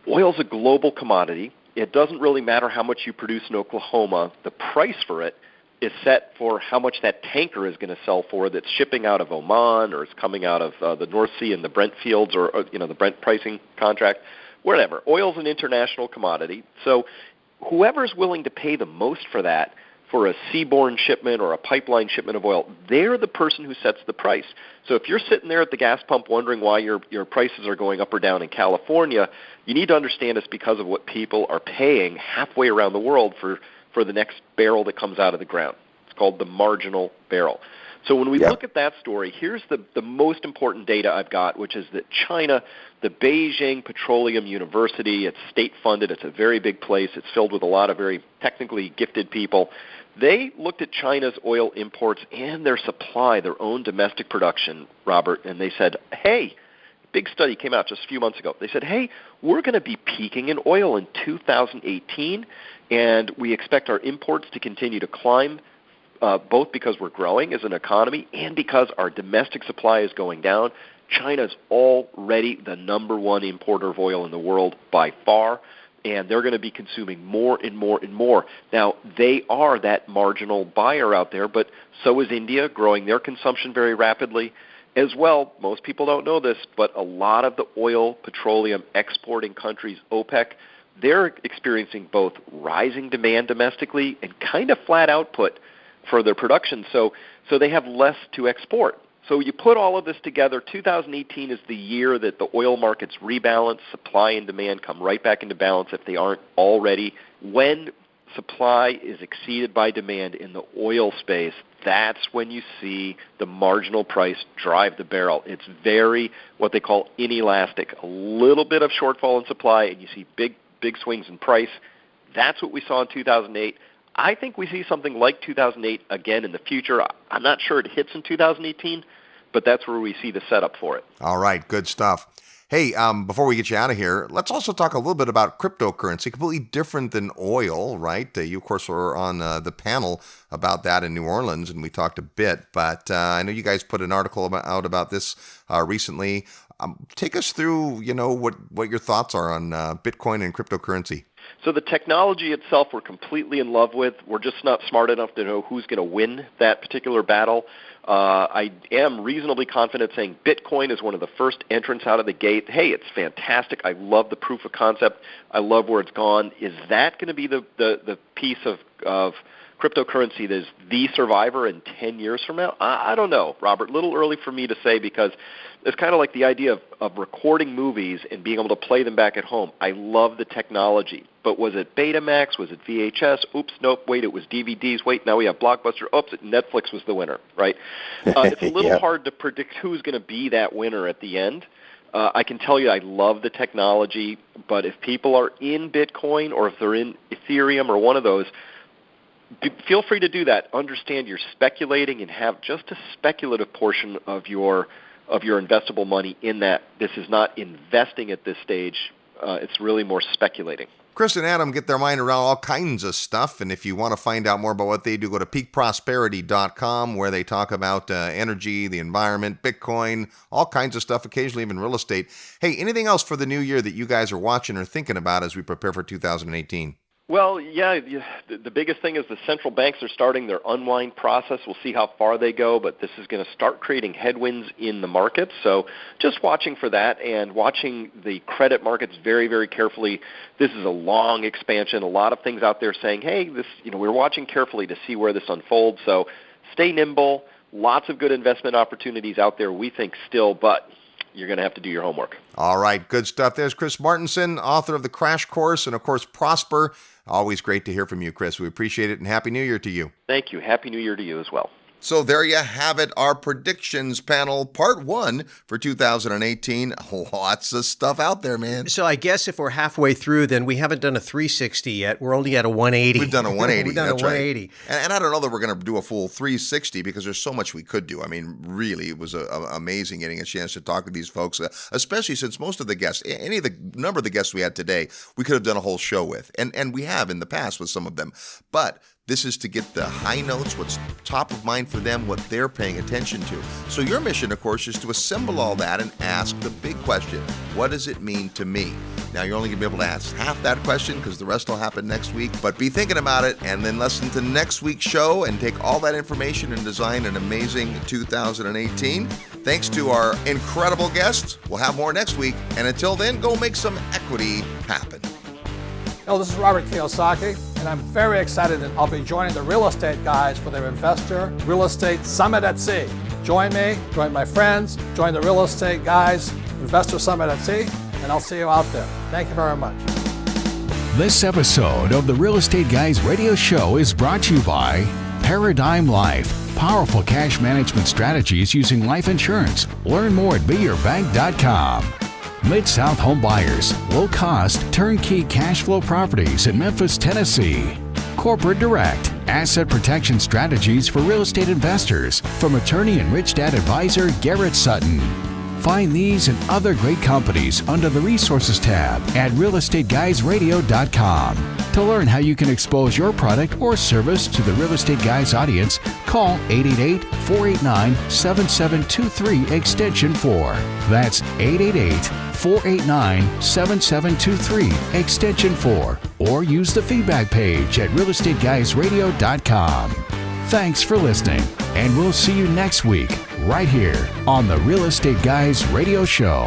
Oil's a global commodity. It doesn't really matter how much you produce in Oklahoma. The price for it is set for how much that tanker is going to sell for that's shipping out of Oman or is coming out of the North Sea and the Brent fields or the Brent pricing contract, whatever. Oil's an international commodity. So whoever's willing to pay the most for that, for a seaborne shipment or a pipeline shipment of oil, they're the person who sets the price. So if you're sitting there at the gas pump wondering why your prices are going up or down in California, you need to understand it's because of what people are paying halfway around the world for the next barrel that comes out of the ground. It's called the marginal barrel. So when we look at that story, here's the most important data I've got, which is that China, the Beijing Petroleum University, it's state-funded, it's a very big place, it's filled with a lot of very technically gifted people. They looked at China's oil imports and their supply, their own domestic production, Robert, and they said, hey, big study came out just a few months ago. They said, hey, we're going to be peaking in oil in 2018, and we expect our imports to continue to climb, both because we're growing as an economy and because our domestic supply is going down. China's already the number one importer of oil in the world by far, and they're going to be consuming more and more and more. Now, they are that marginal buyer out there, but so is India, growing their consumption very rapidly. As well, most people don't know this, but a lot of the oil, petroleum exporting countries, OPEC, they're experiencing both rising demand domestically and kind of flat output for their production, so they have less to export. So you put all of this together, 2018 is the year that the oil markets rebalance, supply and demand come right back into balance if they aren't already. When supply is exceeded by demand in the oil space, that's when you see the marginal price drive the barrel. It's very what they call inelastic. A little bit of shortfall in supply, and you see big swings in price. That's what we saw in 2008. I think we see something like 2008 again in the future. I'm not sure it hits in 2018, but that's where we see the setup for it. All right, good stuff. Hey, before we get you out of here, let's also talk a little bit about cryptocurrency, completely different than oil, right? You, of course, were on the panel about that in New Orleans, and we talked a bit. But I know you guys put an article out about this recently. Take us through, what your thoughts are on Bitcoin and cryptocurrency. So the technology itself we're completely in love with. We're just not smart enough to know who's going to win that particular battle. I am reasonably confident saying Bitcoin is one of the first entrants out of the gate. Hey, it's fantastic. I love the proof of concept. I love where it's gone. Is that going to be the piece of cryptocurrency that is the survivor in 10 years from now? I don't know, Robert. A little early for me to say, because it's kind of like the idea of recording movies and being able to play them back at home. I love the technology. But was it Betamax? Was it VHS? Oops, nope, wait, it was DVDs. Wait, now we have Blockbuster. Oops, Netflix was the winner, right? It's a little hard to predict who's going to be that winner at the end. I can tell you I love the technology, but if people are in Bitcoin or if they're in Ethereum or one of those, feel free to do that. Understand you're speculating and have just a speculative portion of your investable money in that. This is not investing at this stage. It's really more speculating. Chris and Adam get their mind around all kinds of stuff, and if you want to find out more about what they do, go to peakprosperity.com, where they talk about energy, the environment, Bitcoin, all kinds of stuff, occasionally even real estate. Hey, anything else for the new year that you guys are watching or thinking about as we prepare for 2018? Well, yeah, the biggest thing is the central banks are starting their unwind process. We'll see how far they go, but this is going to start creating headwinds in the markets. So just watching for that and watching the credit markets very, very carefully. This is a long expansion. A lot of things out there saying, hey, we're watching carefully to see where this unfolds. So stay nimble. Lots of good investment opportunities out there, we think, still, but you're going to have to do your homework. All right, good stuff. There's Chris Martenson, author of The Crash Course, and, of course, Prosper. Always great to hear from you, Chris. We appreciate it, and Happy New Year to you. Thank you. Happy New Year to you as well. So there you have it, our predictions panel, part 1 for 2018. Lots of stuff out there, man. So I guess if we're halfway through, then we haven't done a 360 yet. We're only at a 180. We've done a 180. We've done That's a 180. Right. And I don't know that we're going to do a full 360 because there's so much we could do. I mean, really, it was amazing getting a chance to talk to these folks, especially since most of the guests, number of the guests we had today, we could have done a whole show with. And we have in the past with some of them. But this is to get the high notes, what's top of mind for them, what they're paying attention to. So your mission, of course, is to assemble all that and ask the big question, what does it mean to me? Now, you're only going to be able to ask half that question because the rest will happen next week. But be thinking about it and then listen to next week's show and take all that information and design an amazing 2018. Thanks to our incredible guests. We'll have more next week. And until then, go make some equity happen. Hello, this is Robert Kiyosaki, and I'm very excited that I'll be joining the real estate guys for their Investor Real Estate Summit at Sea. Join me, join my friends, join the real estate guys, Investor Summit at Sea, and I'll see you out there. Thank you very much. This episode of the Real Estate Guys radio show is brought to you by Paradigm Life. Powerful cash management strategies using life insurance. Learn more at beyourbank.com. Mid-South Home Buyers, low-cost, turnkey cash flow properties in Memphis, Tennessee. Corporate Direct, asset protection strategies for real estate investors from attorney and rich dad advisor Garrett Sutton. Find these and other great companies under the Resources tab at realestateguysradio.com. To learn how you can expose your product or service to the Real Estate Guys audience, call 888-489-7723 extension 4. That's 888-489-7723 extension 4. Or use the feedback page at realestateguysradio.com. Thanks for listening, and we'll see you next week right here on the Real Estate Guys Radio Show.